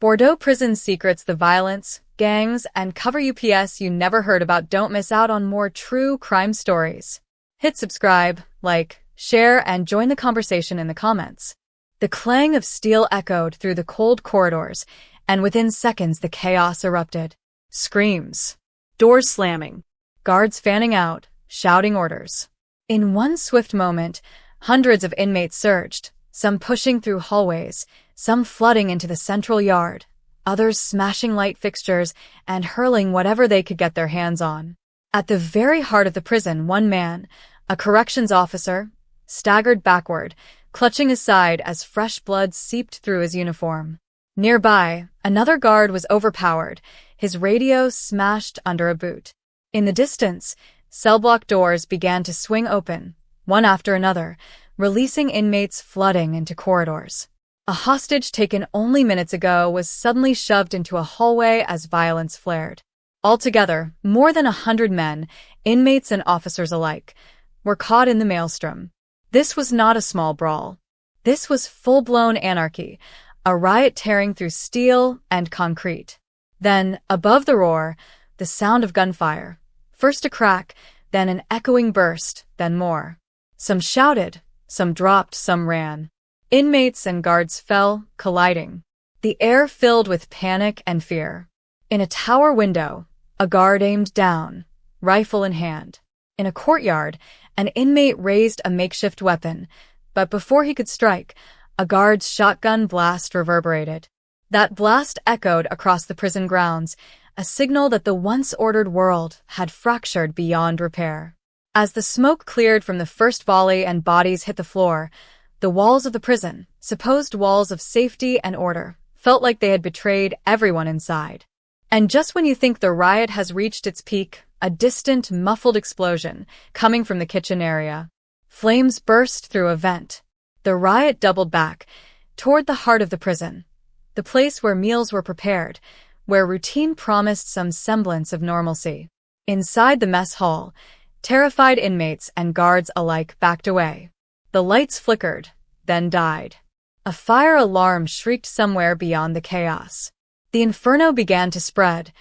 Bordeaux Prison Secrets, the violence, gangs, and cover UPS you never heard about. Don't miss out on more true crime stories. Hit subscribe, like, share, and join the conversation in the comments. The clang of steel echoed through the cold corridors, and within seconds the chaos erupted. Screams, doors slamming, guards fanning out, shouting orders. In one swift moment, hundreds of inmates surged, some pushing through hallways, some flooding into the central yard, others smashing light fixtures and hurling whatever they could get their hands on. At the very heart of the prison, one man, a corrections officer, staggered backward, clutching his side as fresh blood seeped through his uniform. Nearby, another guard was overpowered, his radio smashed under a boot. In the distance, cell block doors began to swing open, one after another, releasing inmates flooding into corridors. A hostage taken only minutes ago was suddenly shoved into a hallway as violence flared. Altogether, more than 100 men, inmates and officers alike, were caught in the maelstrom. This was not a small brawl. This was full-blown anarchy, a riot tearing through steel and concrete. Then, above the roar, the sound of gunfire. First a crack, then an echoing burst, then more. Some shouted, some dropped, some ran. Inmates and guards fell, colliding. The air filled with panic and fear. In a tower window, a guard aimed down, rifle in hand. In a courtyard, an inmate raised a makeshift weapon, but before he could strike, a guard's shotgun blast reverberated. That blast echoed across the prison grounds, a signal that the once ordered world had fractured beyond repair. As the smoke cleared from the first volley and bodies hit the floor, the walls of the prison, supposed walls of safety and order, felt like they had betrayed everyone inside. And just when you think the riot has reached its peak, a distant, muffled explosion, coming from the kitchen area. Flames burst through a vent. The riot doubled back, toward the heart of the prison, the place where meals were prepared, where routine promised some semblance of normalcy. Inside the mess hall, terrified inmates and guards alike backed away. The lights flickered, then died. A fire alarm shrieked somewhere beyond the chaos. The inferno began to spread,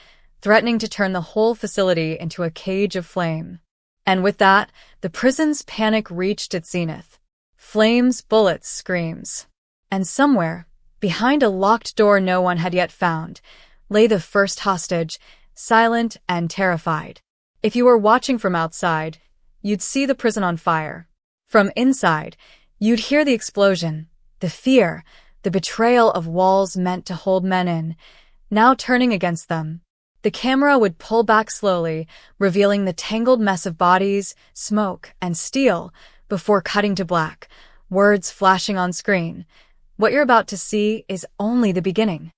threatening to turn the whole facility into a cage of flame. And with that, the prison's panic reached its zenith. Flames, bullets, screams. And somewhere, behind a locked door no one had yet found, lay the first hostage, silent and terrified. If you were watching from outside, you'd see the prison on fire. From inside, you'd hear the explosion, the fear, the betrayal of walls meant to hold men in, now turning against them. The camera would pull back slowly, revealing the tangled mess of bodies, smoke, and steel, before cutting to black, words flashing on screen. What you're about to see is only the beginning.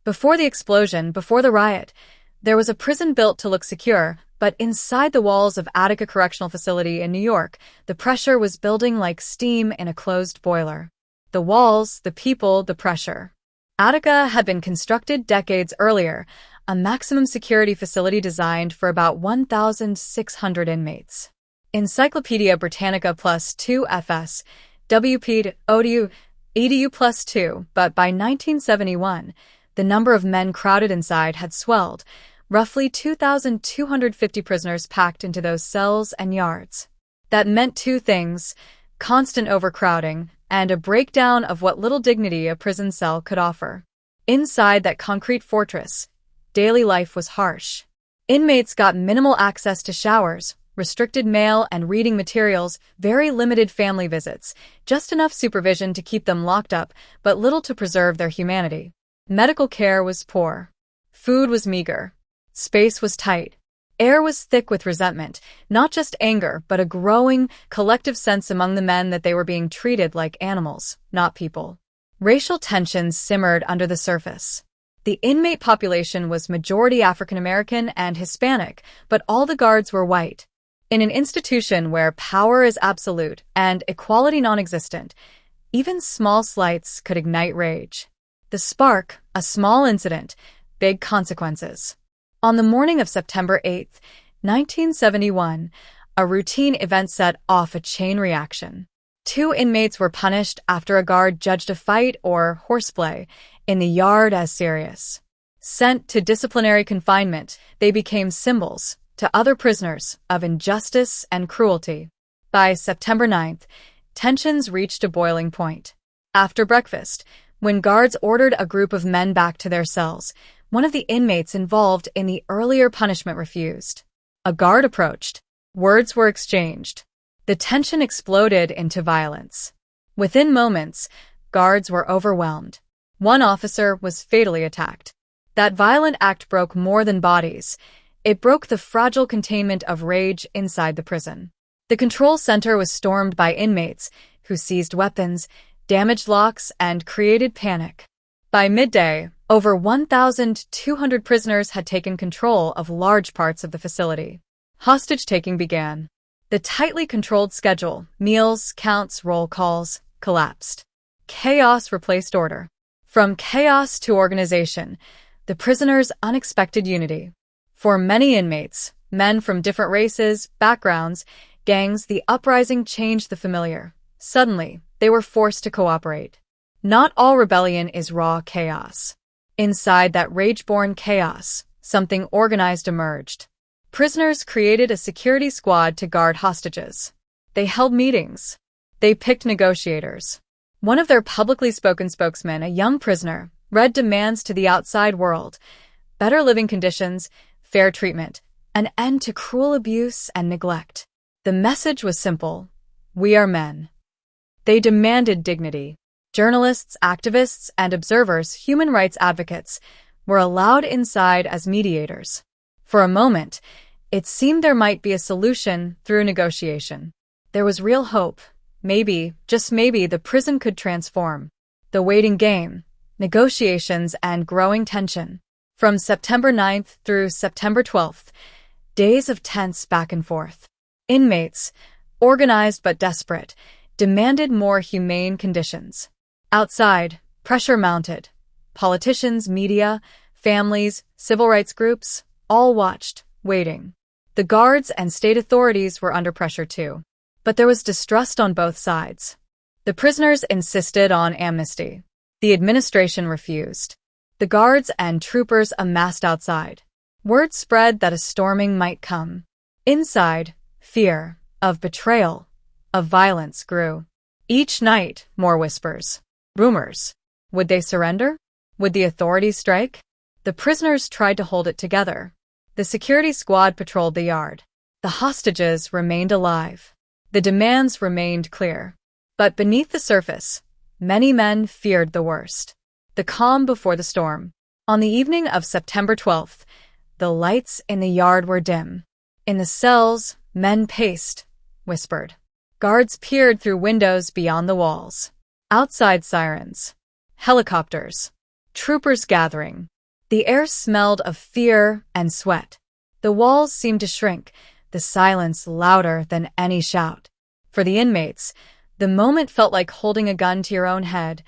Before the explosion, before the riot, there was a prison built to look secure, but inside the walls of Attica Correctional Facility in New York, the pressure was building like steam in a closed boiler. The walls, the people, the pressure. Attica had been constructed decades earlier, a maximum security facility designed for about 1,600 inmates. Encyclopedia Britannica plus 2 FS, WP ODU, EDU plus 2, but by 1971, the number of men crowded inside had swelled, roughly 2,250 prisoners packed into those cells and yards. That meant two things: constant overcrowding and a breakdown of what little dignity a prison cell could offer. Inside that concrete fortress, daily life was harsh. Inmates got minimal access to showers, restricted mail and reading materials, very limited family visits, just enough supervision to keep them locked up, but little to preserve their humanity. Medical care was poor. Food was meager. Space was tight. Air was thick with resentment, not just anger, but a growing, collective sense among the men that they were being treated like animals, not people. Racial tensions simmered under the surface. The inmate population was majority African American and Hispanic, but all the guards were white. In an institution where power is absolute and equality non-existent, even small slights could ignite rage. The spark, a small incident, big consequences. On the morning of September 8, 1971, a routine event set off a chain reaction. 2 inmates were punished after a guard judged a fight or horseplay in the yard as serious. Sent to disciplinary confinement, they became symbols, to other prisoners, of injustice and cruelty. By September 9th, tensions reached a boiling point. After breakfast, when guards ordered a group of men back to their cells, one of the inmates involved in the earlier punishment refused. A guard approached. Words were exchanged. The tension exploded into violence. Within moments, guards were overwhelmed. One officer was fatally attacked. That violent act broke more than bodies. It broke the fragile containment of rage inside the prison. The control center was stormed by inmates who seized weapons, damaged locks, and created panic. By midday, over 1,200 prisoners had taken control of large parts of the facility. Hostage-taking began. The tightly controlled schedule, meals, counts, roll calls, collapsed. Chaos replaced order. From chaos to organization, the prisoners' unexpected unity. For many inmates, men from different races, backgrounds, gangs, the uprising changed the familiar. Suddenly, they were forced to cooperate. Not all rebellion is raw chaos. Inside that rage-born chaos, something organized emerged. Prisoners created a security squad to guard hostages. They held meetings. They picked negotiators. One of their publicly spoken spokesmen, a young prisoner, read demands to the outside world: better living conditions, fair treatment, an end to cruel abuse and neglect. The message was simple: we are men. They demanded dignity. Journalists, activists, and observers, human rights advocates, were allowed inside as mediators. For a moment, it seemed there might be a solution through negotiation. There was real hope. Maybe, just maybe, the prison could transform. The waiting game, negotiations, and growing tension. From September 9th through September 12th, days of tense back and forth. Inmates, organized but desperate, demanded more humane conditions. Outside, pressure mounted. Politicians, media, families, civil rights groups, all watched, waiting. The guards and state authorities were under pressure too. But there was distrust on both sides. The prisoners insisted on amnesty. The administration refused. The guards and troopers amassed outside. Word spread that a storming might come. Inside, fear of betrayal, of violence grew. Each night, more whispers. Rumors. Would they surrender? Would the authorities strike? The prisoners tried to hold it together. The security squad patrolled the yard. The hostages remained alive. The demands remained clear. But beneath the surface, many men feared the worst. The calm before the storm. On the evening of September 12th, the lights in the yard were dim. In the cells, men paced, whispered. Guards peered through windows beyond the walls. Outside, sirens. Helicopters. Troopers gathering. The air smelled of fear and sweat. The walls seemed to shrink, the silence louder than any shout. For the inmates, the moment felt like holding a gun to your own head,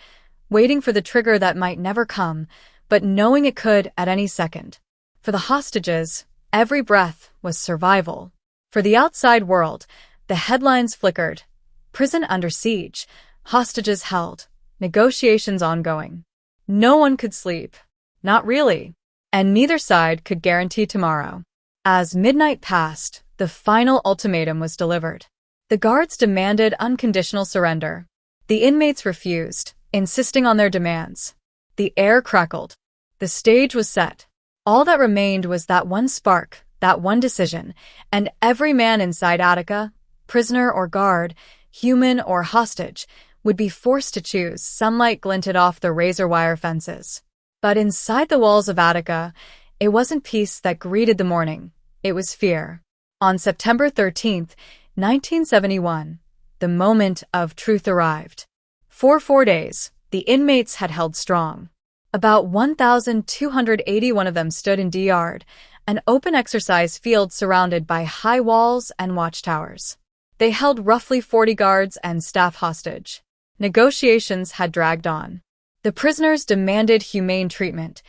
waiting for the trigger that might never come, but knowing it could at any second. For the hostages, every breath was survival. For the outside world, the headlines flickered. Prison under siege, hostages held, negotiations ongoing. No one could sleep. Not really. And neither side could guarantee tomorrow. As midnight passed, the final ultimatum was delivered. The guards demanded unconditional surrender. The inmates refused, insisting on their demands. The air crackled. The stage was set. All that remained was that one spark, that one decision, and every man inside Attica, prisoner or guard, human or hostage, would be forced to choose. Sunlight glinted off the razor wire fences. But inside the walls of Attica, it wasn't peace that greeted the morning. It was fear. On September 13th, 1971, the moment of truth arrived. For 4 days, the inmates had held strong. About 1,281 of them stood in D-Yard, an open exercise field surrounded by high walls and watchtowers. They held roughly 40 guards and staff hostage. Negotiations had dragged on. The prisoners demanded humane treatment,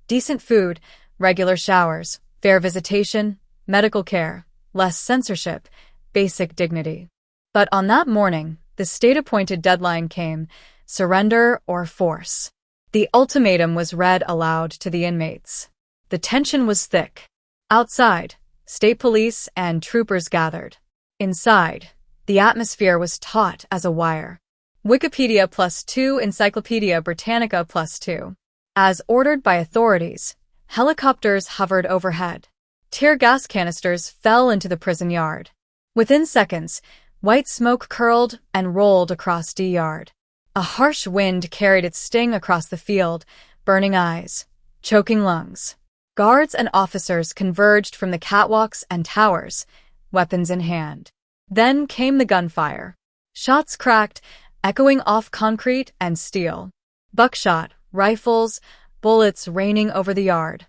decent food, regular showers, fair visitation, medical care, less censorship, basic dignity. But on that morning, the state-appointed deadline came: surrender or force. The ultimatum was read aloud to the inmates. The tension was thick. Outside, state police and troopers gathered. Inside, the atmosphere was taut as a wire. Wikipedia +2, Encyclopedia Britannica +2. As ordered by authorities, helicopters hovered overhead. Tear gas canisters fell into the prison yard. Within seconds, white smoke curled and rolled across D Yard. A harsh wind carried its sting across the field, burning eyes, choking lungs. Guards and officers converged from the catwalks and towers, weapons in hand. Then came the gunfire. Shots cracked, echoing off concrete and steel. Buckshot, rifles, bullets raining over the yard.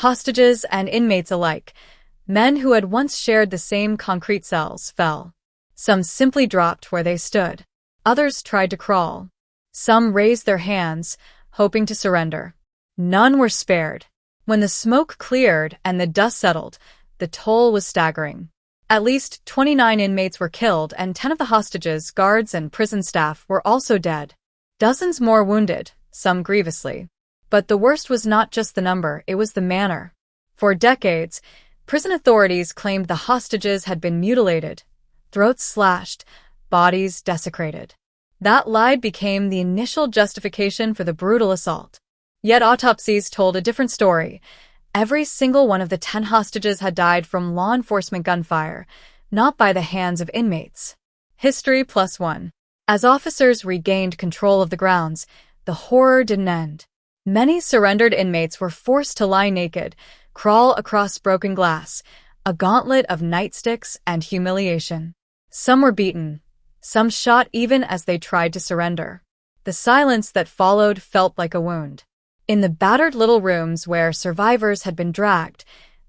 Hostages and inmates alike, men who had once shared the same concrete cells, fell. Some simply dropped where they stood. Others tried to crawl. Some raised their hands, hoping to surrender. None were spared. When the smoke cleared and the dust settled, the toll was staggering. At least 29 inmates were killed, and 10 of the hostages, guards, and prison staff were also dead. Dozens more wounded, some grievously. But the worst was not just the number, it was the manner. For decades, prison authorities claimed the hostages had been mutilated, throats slashed, bodies desecrated. That lie became the initial justification for the brutal assault. Yet autopsies told a different story. Every single one of the 10 hostages had died from law enforcement gunfire, not by the hands of inmates. History +1. As officers regained control of the grounds, the horror didn't end. Many surrendered inmates were forced to lie naked, crawl across broken glass, a gauntlet of nightsticks and humiliation. Some were beaten, some shot even as they tried to surrender. The silence that followed felt like a wound. In the battered little rooms where survivors had been dragged,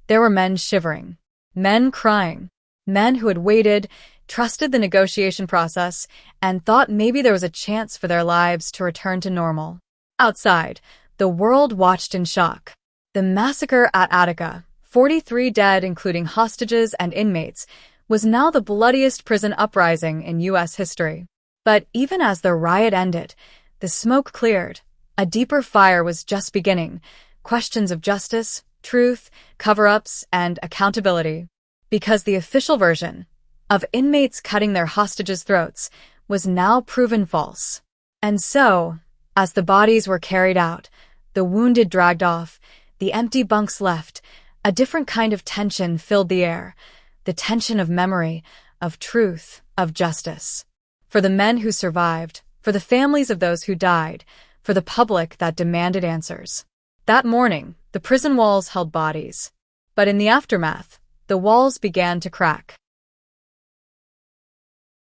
there were men shivering, men crying, men who had waited, trusted the negotiation process, and thought maybe there was a chance for their lives to return to normal. Outside, the world watched in shock. The massacre at Attica, 43 dead including hostages and inmates, was now the bloodiest prison uprising in U.S. history. But even as the riot ended, the smoke cleared. A deeper fire was just beginning. Questions of justice, truth, cover-ups, and accountability. Because the official version of inmates cutting their hostages' throats was now proven false. And so, as the bodies were carried out, the wounded dragged off, the empty bunks left, a different kind of tension filled the air. The tension of memory, of truth, of justice. For the men who survived, for the families of those who died, for the public that demanded answers. That morning, the prison walls held bodies. But in the aftermath, the walls began to crack.